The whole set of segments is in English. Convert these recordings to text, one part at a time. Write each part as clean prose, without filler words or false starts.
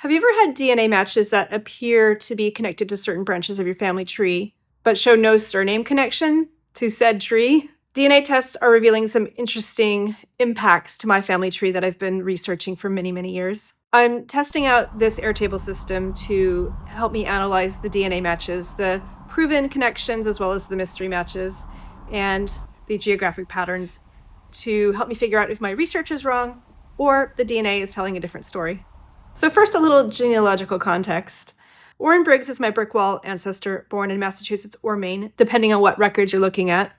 Have you ever had DNA matches that appear to be connected to certain branches of your family tree, but show no surname connection to said tree? DNA tests are revealing some interesting impacts to my family tree that I've been researching for many, many years. I'm testing out this Airtable system to help me analyze the DNA matches, the proven connections as well as the mystery matches, and the geographic patterns to help me figure out if my research is wrong or the DNA is telling a different story. So first, a little genealogical context. Orrin Briggs is my brick wall ancestor, born in Massachusetts or Maine, depending on what records you're looking at.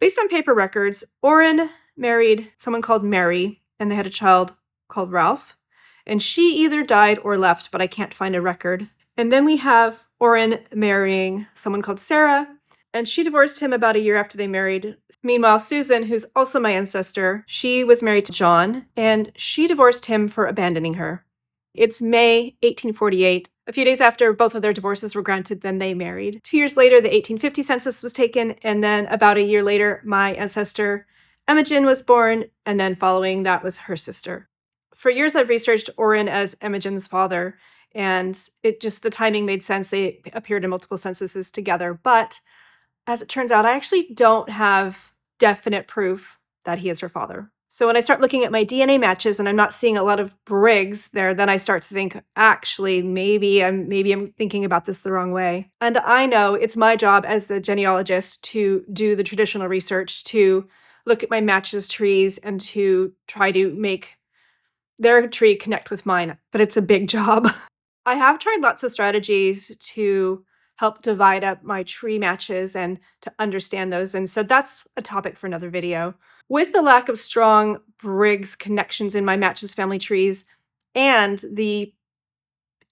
Based on paper records, Orrin married someone called Mary, and they had a child called Ralph. And she either died or left, but I can't find a record. And then we have Orrin marrying someone called Sarah, and she divorced him about a year after they married. Meanwhile, Susan, who's also my ancestor, she was married to John, and she divorced him for abandoning her. It's May 1848. A few days after both of their divorces were granted, then they married. 2 years later, the 1850 census was taken, and then about a year later, my ancestor Imogen was born, and then following that was her sister. For years, I've researched Orrin as Imogen's father, and the timing made sense. They appeared in multiple censuses together, but as it turns out, I actually don't have definite proof that he is her father. So when I start looking at my DNA matches and I'm not seeing a lot of Briggs there, then I start to think, actually, maybe I'm thinking about this the wrong way. And I know it's my job as the genealogist to do the traditional research, to look at my matches trees and to try to make their tree connect with mine, but it's a big job. I have tried lots of strategies to help divide up my tree matches and to understand those. And so that's a topic for another video. With the lack of strong Briggs connections in my matches family trees and the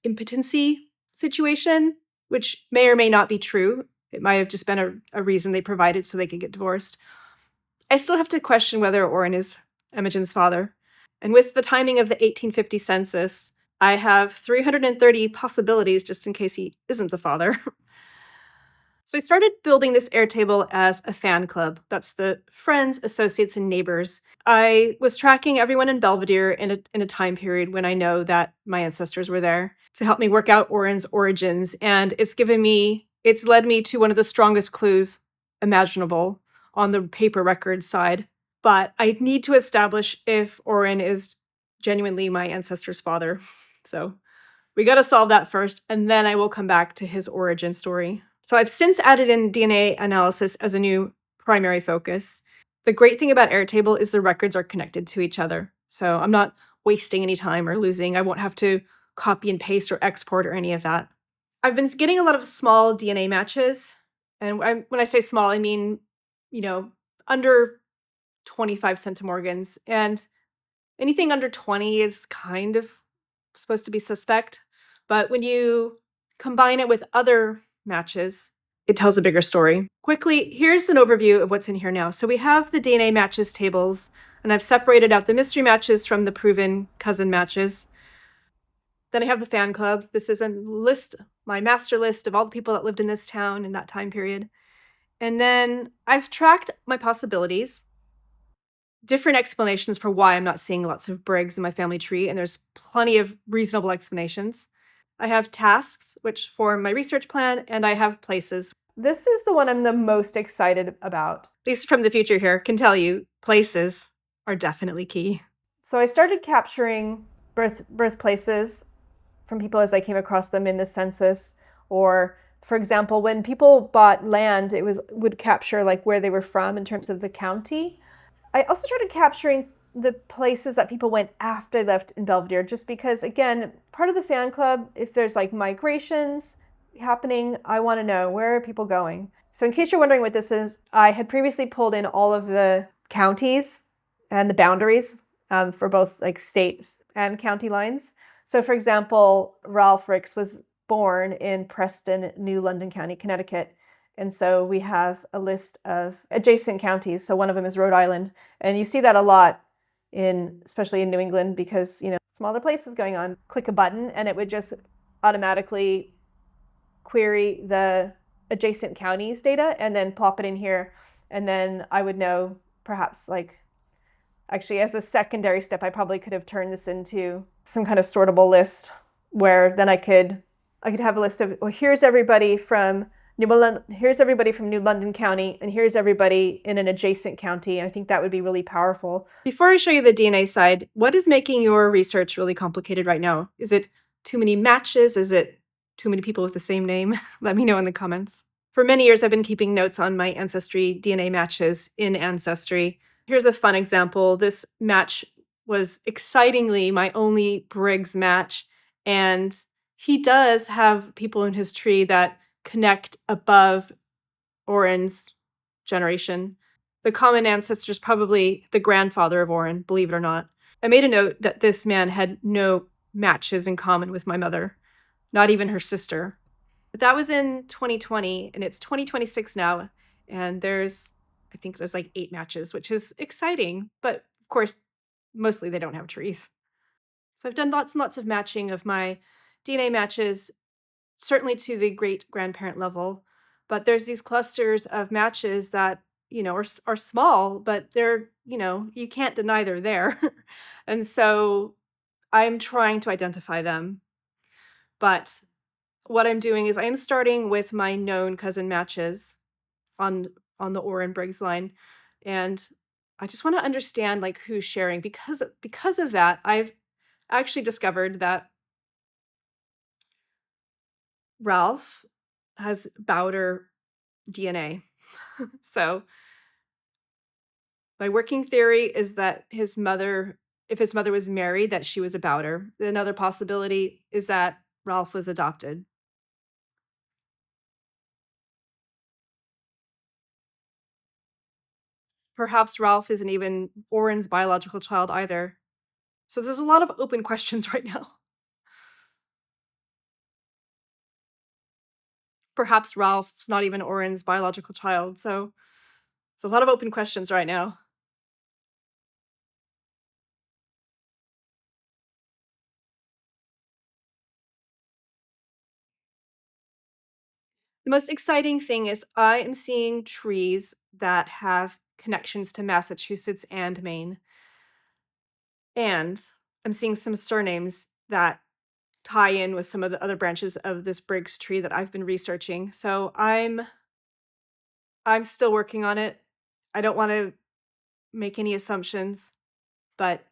impotency situation, which may or may not be true, it might have just been a reason they provided so they could get divorced, I still have to question whether Orrin is Imogen's father. And with the timing of the 1850 census, I have 330 possibilities just in case he isn't the father. So I started building this Airtable as a fan club. That's the friends, associates, and neighbors. I was tracking everyone in Belvedere in a time period when I know that my ancestors were there to help me work out Orrin's origins. And it's led me to one of the strongest clues imaginable on the paper record side. But I need to establish if Orrin is genuinely my ancestor's father. So we got to solve that first, and then I will come back to his origin story. So I've since added in DNA analysis as a new primary focus. The great thing about Airtable is the records are connected to each other. So I'm not wasting any time or losing. I won't have to copy and paste or export or any of that. I've been getting a lot of small DNA matches. And when I say small, I mean, under 25 centimorgans. And anything under 20 is kind of supposed to be suspect. But when you combine it with other matches, it tells a bigger story. Quickly, here's an overview of what's in here now. So we have the DNA matches tables, and I've separated out the mystery matches from the proven cousin matches. Then I have the fan club. This is a list, my master list of all the people that lived in this town in that time period. And then I've tracked my possibilities, different explanations for why I'm not seeing lots of Briggs in my family tree, and there's plenty of reasonable explanations. I have tasks, which form my research plan, and I have places. This is the one I'm the most excited about. At least from the future here, can tell you, places are definitely key. So I started capturing birthplaces from people as I came across them in the census, or for example, when people bought land, would capture like where they were from in terms of the county. I also started capturing the places that people went after they left in Belvedere, just because, again, part of the fan club, if there's like migrations happening, I want to know, where are people going? So in case you're wondering what this is, I had previously pulled in all of the counties and the boundaries for both like states and county lines. So for example, Ralph Ricks was born in Preston, New London County, Connecticut. And so we have a list of adjacent counties. So one of them is Rhode Island. And you see that a lot especially in New England, because, smaller places going on. Click a button and it would just automatically query the adjacent counties data and then plop it in here. And then I would know, perhaps, actually as a secondary step, I probably could have turned this into some kind of sortable list where then I could have a list of, well, here's everybody from New London County, and here's everybody in an adjacent county. I think that would be really powerful. Before I show you the DNA side, what is making your research really complicated right now? Is it too many matches? Is it too many people with the same name? Let me know in the comments. For many years, I've been keeping notes on my ancestry DNA matches in Ancestry. Here's a fun example. This match was excitingly my only Briggs match, and he does have people in his tree that connect above Oren's generation. The common ancestor is probably the grandfather of Oren, believe it or not. I made a note that this man had no matches in common with my mother, not even her sister. But that was in 2020, and it's 2026 now, and I think there's like 8 matches, which is exciting, but of course, mostly they don't have trees. So I've done lots and lots of matching of my DNA matches, certainly to the great grandparent level, but there's these clusters of matches that, are small, but they're, you can't deny they're there. And so I'm trying to identify them. But what I'm doing is I'm starting with my known cousin matches on the Oren Briggs line, and I just want to understand like who's sharing, because of that I've actually discovered that Ralph has Bowder DNA. So my working theory is that if his mother was married, that she was a Bowder. Another possibility is that Ralph was adopted. Perhaps Ralph isn't even Oren's biological child either. So there's a lot of open questions right now. Perhaps Ralph's not even Oren's biological child. So there's a lot of open questions right now. The most exciting thing is I am seeing trees that have connections to Massachusetts and Maine. And I'm seeing some surnames that tie in with some of the other branches of this Briggs tree that I've been researching. So I'm still working on it. I don't want to make any assumptions, but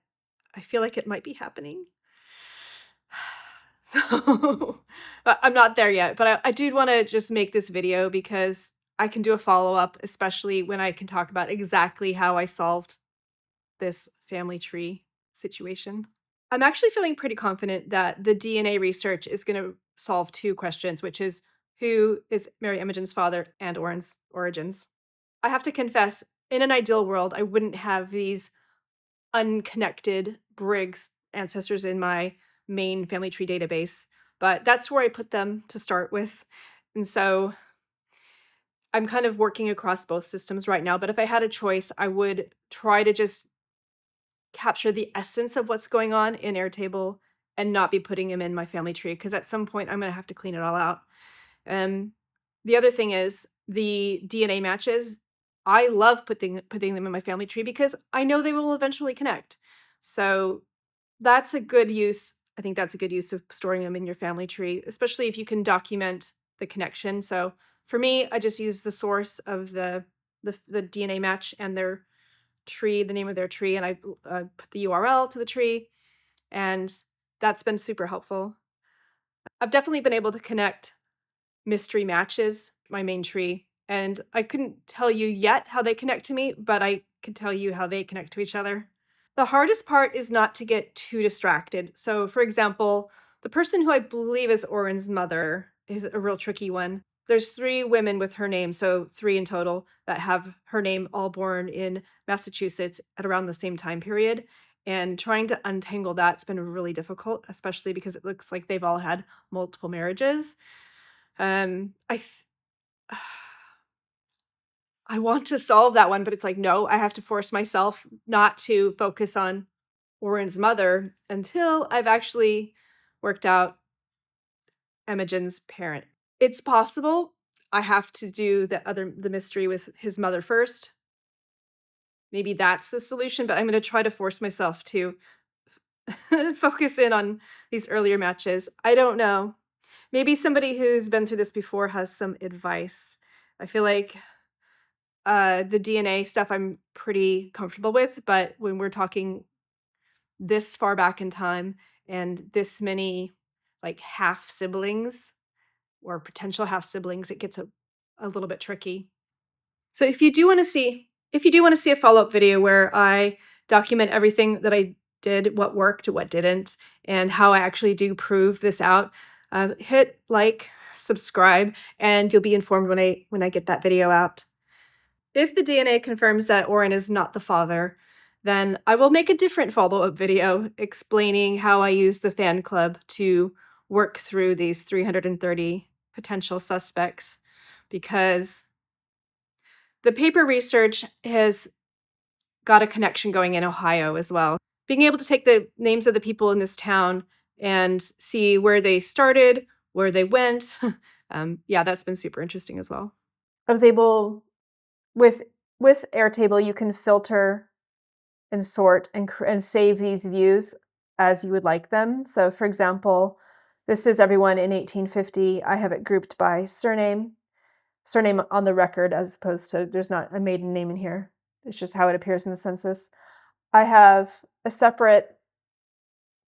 I feel like it might be happening. So I'm not there yet, but I do want to just make this video because I can do a follow-up, especially when I can talk about exactly how I solved this family tree situation. I'm actually feeling pretty confident that the DNA research is going to solve 2 questions, which is who is Mary Imogen's father and Oren's origins. I have to confess, in an ideal world, I wouldn't have these unconnected Briggs ancestors in my main family tree database, but that's where I put them to start with. And so I'm kind of working across both systems right now, but if I had a choice, I would try to just capture the essence of what's going on in Airtable and not be putting them in my family tree, because at some point I'm going to have to clean it all out. The other thing is the DNA matches. I love putting them in my family tree because I know they will eventually connect. So that's a good use. I think that's a good use of storing them in your family tree, especially if you can document the connection. So for me, I just use the source of the DNA match and their tree, the name of their tree, and I put the URL to the tree, and that's been super helpful. I've definitely been able to connect mystery matches, my main tree, and I couldn't tell you yet how they connect to me, but I can tell you how they connect to each other. The hardest part is not to get too distracted. So, for example, the person who I believe is Oren's mother is a real tricky one. There's 3 women with her name, so 3 in total, that have her name all born in Massachusetts at around the same time period. And trying to untangle that's been really difficult, especially because it looks like they've all had multiple marriages. I th- I want to solve that one, but it's like, no, I have to force myself not to focus on Oren's mother until I've actually worked out Imogen's parent. It's possible I have to do the mystery with his mother first. Maybe that's the solution, but I'm going to try to force myself to focus in on these earlier matches. I don't know. Maybe somebody who's been through this before has some advice. I feel like the DNA stuff I'm pretty comfortable with, but when we're talking this far back in time and this many like half siblings or potential half siblings, it gets a little bit tricky. So if you do want to see a follow-up video where I document everything that I did, what worked, what didn't, and how I actually do prove this out, hit like, subscribe, and you'll be informed when I get that video out. If the DNA confirms that Oren is not the father, then I will make a different follow-up video explaining how I use the fan club to work through these 330 potential suspects, because the paper research has got a connection going in Ohio as well. Being able to take the names of the people in this town and see where they started, where they went, yeah, that's been super interesting as well. I was able, with Airtable, you can filter and sort and save these views as you would like them. So for example, this is everyone in 1850. I have it grouped by surname on the record, as opposed to, there's not a maiden name in here. It's just how it appears in the census. I have a separate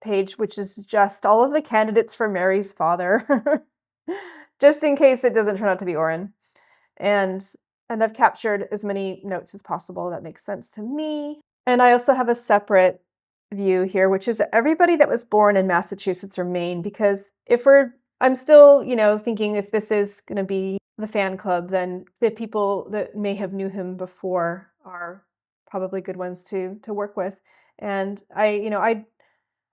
page, which is just all of the candidates for Mary's father, just in case it doesn't turn out to be Oren. And I've captured as many notes as possible. That makes sense to me. And I also have a separate view here, which is everybody that was born in Massachusetts or Maine, because I'm still, thinking if this is going to be the fan club, then the people that may have knew him before are probably good ones to work with. And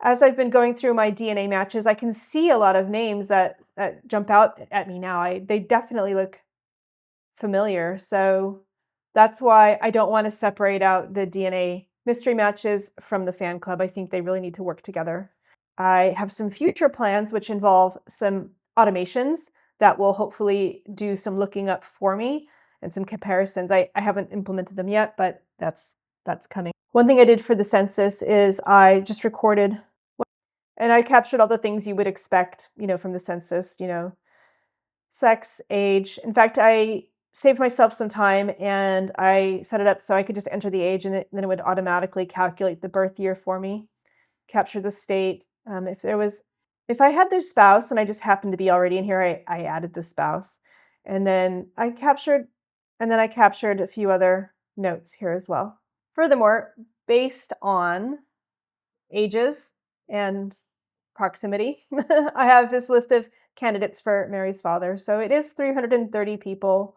as I've been going through my DNA matches, I can see a lot of names that jump out at me now. They definitely look familiar. So that's why I don't want to separate out the DNA mystery matches from the fan club. I think they really need to work together. I have some future plans which involve some automations that will hopefully do some looking up for me and some comparisons. I haven't implemented them yet, but that's coming. One thing I did for the census is I just recorded and I captured all the things you would expect, from the census, sex, age. In fact, I saved myself some time and I set it up so I could just enter the age and then it would automatically calculate the birth year for me, capture the state. If I had their spouse and I just happened to be already in here, I added the spouse. And then I captured a few other notes here as well. Furthermore, based on ages and proximity, I have this list of candidates for Mary's father. So it is 330 people.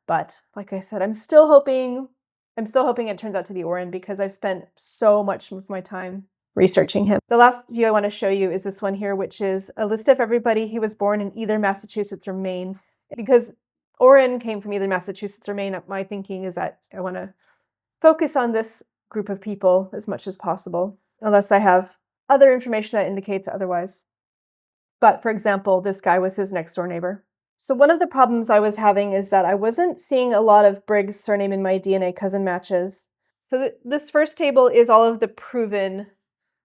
But like I said, I'm still hoping it turns out to be Oren, because I've spent so much of my time researching him. The last view I want to show you is this one here, which is a list of everybody who was born in either Massachusetts or Maine. Because Oren came from either Massachusetts or Maine, my thinking is that I want to focus on this group of people as much as possible, unless I have other information that indicates otherwise. But for example, this guy was his next door neighbor. So one of the problems I was having is that I wasn't seeing a lot of Briggs' surname in my DNA cousin matches. So this first table is all of the proven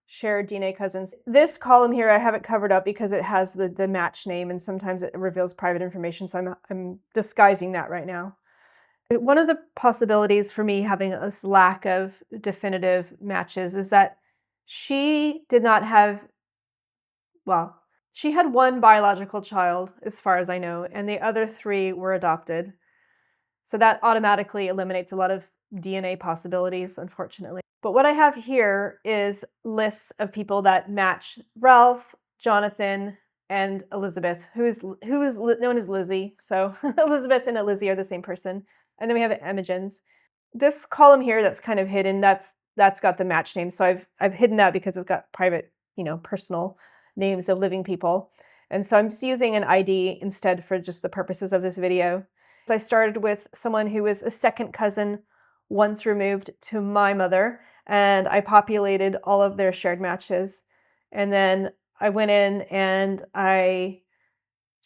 shared DNA cousins. This column here, I have it covered up because it has the match name, and sometimes it reveals private information, so I'm disguising that right now. One of the possibilities for me having this lack of definitive matches is that she did not have, she had one biological child, as far as I know, and the other 3 were adopted. So that automatically eliminates a lot of DNA possibilities, unfortunately. But what I have here is lists of people that match Ralph, Jonathan, and Elizabeth, who is known as Lizzie. So Elizabeth and Lizzie are the same person. And then we have Imogens. This column here that's kind of hidden, that's got the match name. So I've hidden that because it's got private, personal names of living people. And so I'm just using an ID instead for just the purposes of this video. So I started with someone who was a second cousin once removed to my mother, and I populated all of their shared matches. And then I went in and I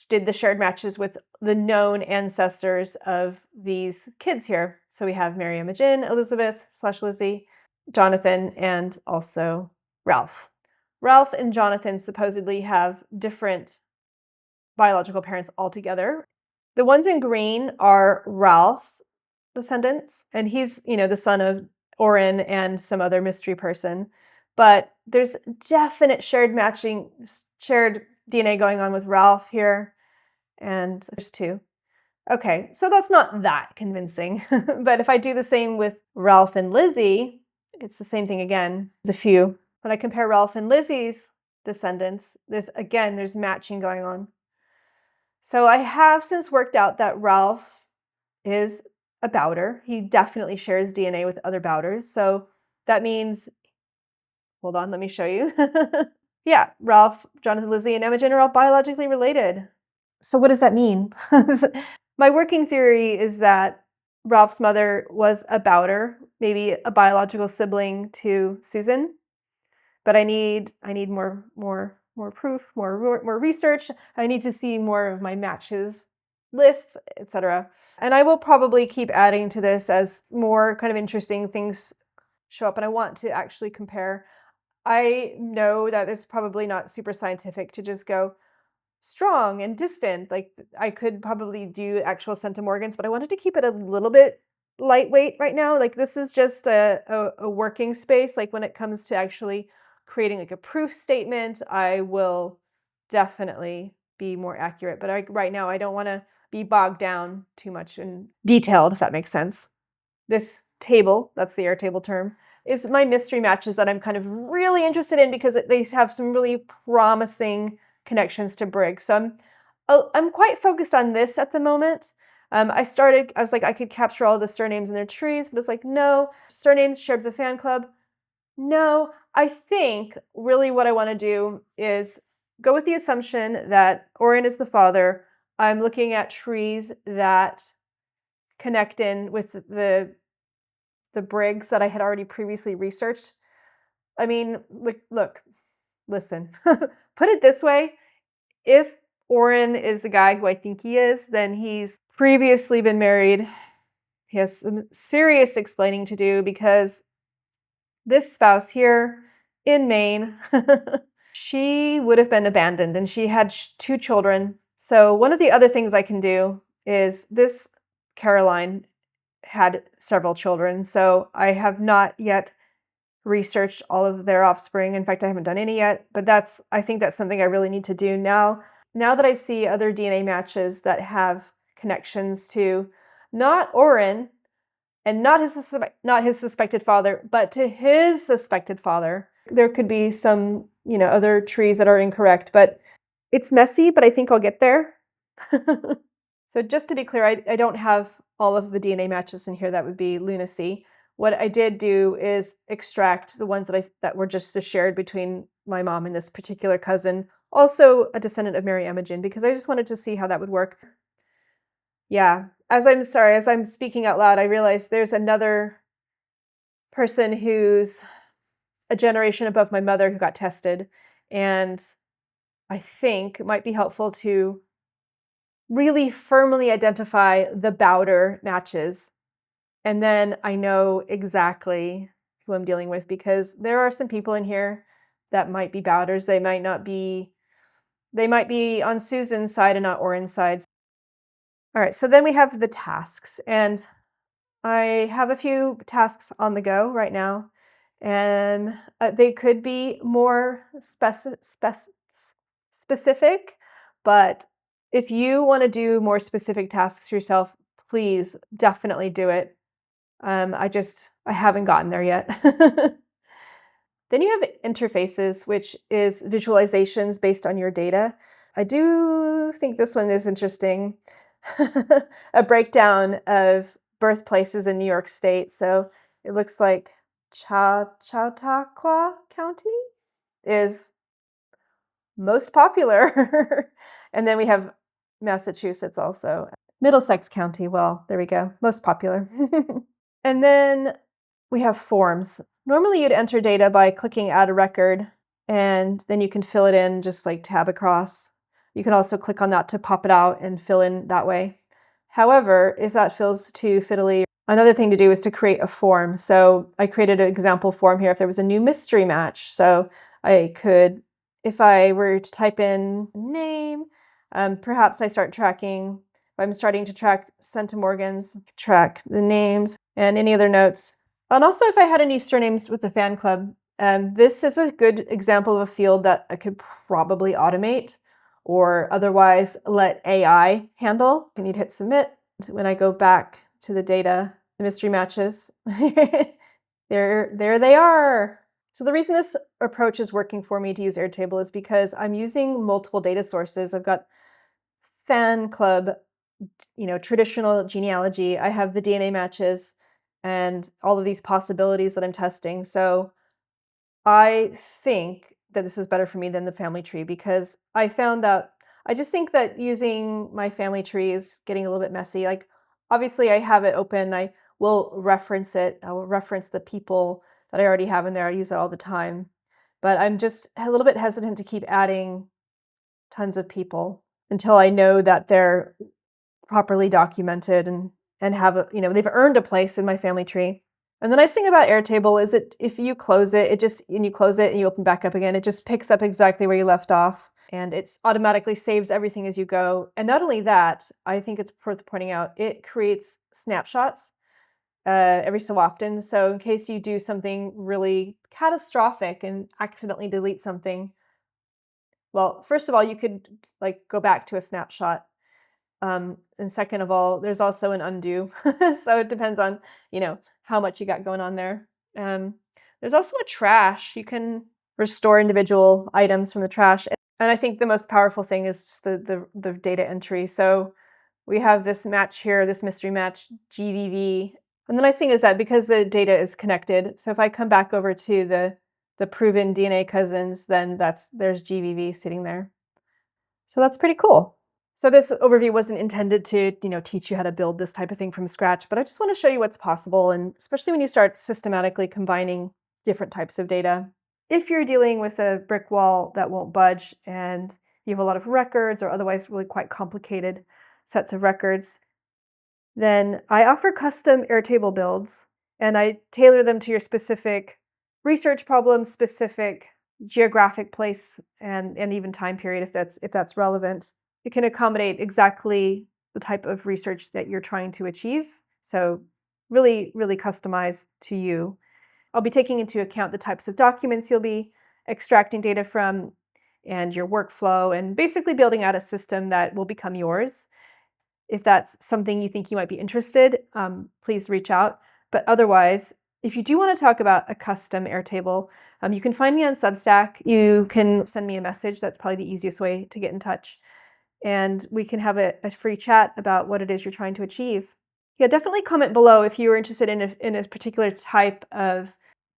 did the shared matches with the known ancestors of these kids here. So we have Mary Imogen, Elizabeth / Lizzie, Jonathan, and also Ralph. Ralph and Jonathan supposedly have different biological parents altogether. The ones in green are Ralph's descendants, and he's, the son of Oren and some other mystery person. But there's definite shared DNA going on with Ralph here, and there's two. Okay, so that's not that convincing. But if I do the same with Ralph and Lizzie, it's the same thing again. There's a few. When I compare Ralph and Lizzie's descendants, there's matching going on. So I have since worked out that Ralph is a Bowder. He definitely shares DNA with other Bowders. So that means, hold on, let me show you. Yeah, Ralph, Jonathan, Lizzie, and Imogen are all biologically related. So what does that mean? My working theory is that Ralph's mother was a Bowder, maybe a biological sibling to Susan. But I need more proof, more research. I need to see more of my matches lists, etc. And I will probably keep adding to this as more kind of interesting things show up and I want to actually compare. I know that it's probably not super scientific to just go strong and distant. Like I could probably do actual centimorgans, but I wanted to keep it a little bit lightweight right now. Like this is just a working space. Like when it comes to actually creating like a proof statement, I will definitely be more accurate. But right now, I don't want to be bogged down too much and detailed, if that makes sense. This table, that's the Airtable term, is my mystery matches that I'm kind of really interested in because they have some really promising connections to Briggs. So I'm quite focused on this at the moment. I was like, I could capture all the surnames in their trees, but it's like, no, surnames shared with the fan club. No, I think really what I want to do is go with the assumption that Oren is the father. I'm looking at trees that connect in with the Briggs that I had already previously researched. I mean, look, listen, put it this way. If Oren is the guy who I think he is, then he's previously been married. He has some serious explaining to do because this spouse here in Maine, she would have been abandoned and she had 2 children. So one of the other things I can do is this Caroline had several children. So I have not yet researched all of their offspring. In fact, I haven't done any yet, but I think that's something I really need to do now. Now that I see other DNA matches that have connections to not Oren and not his suspected father, but to his suspected father, there could be some, other trees that are incorrect, but it's messy, but I think I'll get there. So just to be clear, I don't have all of the DNA matches in here. That would be lunacy. What I did do is extract the ones that were just shared between my mom and this particular cousin, also a descendant of Mary Imogen, because I just wanted to see how that would work. Yeah, as I'm speaking out loud, I realize there's another person who's a generation above my mother who got tested, and I think it might be helpful to really firmly identify the Bowder matches. And then I know exactly who I'm dealing with because there are some people in here that might be Bowders. They might be on Susan's side and not Oren's side. All right, so then we have the tasks. And I have a few tasks on the go right now. And they could be more specific, but if you want to do more specific tasks yourself, please definitely do it. I haven't gotten there yet. Then you have interfaces, which is visualizations based on your data. I do think this one is interesting. A breakdown of birthplaces in New York State. So it looks like Chautauqua County is most popular. And then we have Massachusetts also. Middlesex County, well, there we go, most popular. And then we have forms. Normally you'd enter data by clicking add a record, and then you can fill it in, just like tab across. You can also click on that to pop it out and fill in that way. However, if that feels too fiddly, another thing to do is to create a form. So I created an example form here if there was a new mystery match. So I could, if I were to type in name, perhaps I start tracking, if I'm starting to track centimorgans, track the names and any other notes. And also if I had any surnames with the fan club, this is a good example of a field that I could probably automate or otherwise let AI handle. I need to hit submit. When I go back to the data, the mystery matches, there they are. So the reason this approach is working for me to use Airtable is because I'm using multiple data sources. I've got fan club, traditional genealogy. I have the DNA matches and all of these possibilities that I'm testing. So I think that this is better for me than the family tree because I found that I just think that using my family tree is getting a little bit messy. Like, obviously, I have it open. I will reference it. I will reference the people that I already have in there. I use it all the time. But I'm just a little bit hesitant to keep adding tons of people until I know that they're properly documented and have they've earned a place in my family tree. And the nice thing about Airtable is that if you close it, and you close it and you open back up again, it just picks up exactly where you left off and it automatically saves everything as you go. And not only that, I think it's worth pointing out, it creates snapshots every so often. So in case you do something really catastrophic and accidentally delete something, well, first of all, you could go back to a snapshot. And second of all, there's also an undo. So it depends on, how much you got going on there. There's also a trash. You can restore individual items from the trash. And I think the most powerful thing is just the data entry. So we have this match here, this mystery match, GVV. And the nice thing is that because the data is connected, so if I come back over to the proven DNA cousins, then there's GVV sitting there. So that's pretty cool. So this overview wasn't intended to, teach you how to build this type of thing from scratch, but I just want to show you what's possible, and especially when you start systematically combining different types of data. If you're dealing with a brick wall that won't budge and you have a lot of records or otherwise really quite complicated sets of records, then I offer custom Airtable builds, and I tailor them to your specific research problem, specific geographic place, and even time period if that's relevant. It can accommodate exactly the type of research that you're trying to achieve. So really, really customized to you. I'll be taking into account the types of documents you'll be extracting data from and your workflow, and basically building out a system that will become yours. If that's something you think you might be interested, please reach out. But otherwise, if you do want to talk about a custom Airtable, you can find me on Substack. You can send me a message. That's probably the easiest way to get in touch. And we can have a free chat about what it is you're trying to achieve. Yeah, definitely comment below if you were interested in a particular type of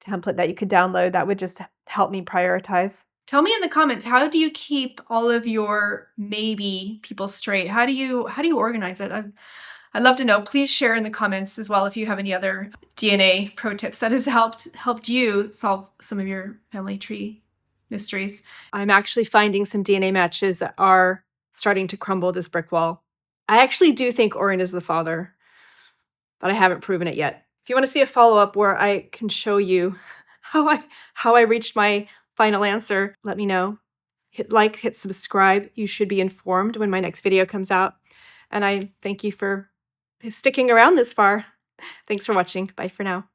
template that you could download. That would just help me prioritize. Tell me in the comments, how do you keep all of your maybe people straight? How do you organize it? I'd love to know. Please share in the comments as well if you have any other DNA pro tips that has helped you solve some of your family tree mysteries. I'm actually finding some DNA matches that are starting to crumble this brick wall. I actually do think Orin is the father, but I haven't proven it yet. If you want to see a follow-up where I can show you how I reached my final answer, let me know. Hit like, hit subscribe. You should be informed when my next video comes out. And I thank you for sticking around this far. Thanks for watching. Bye for now.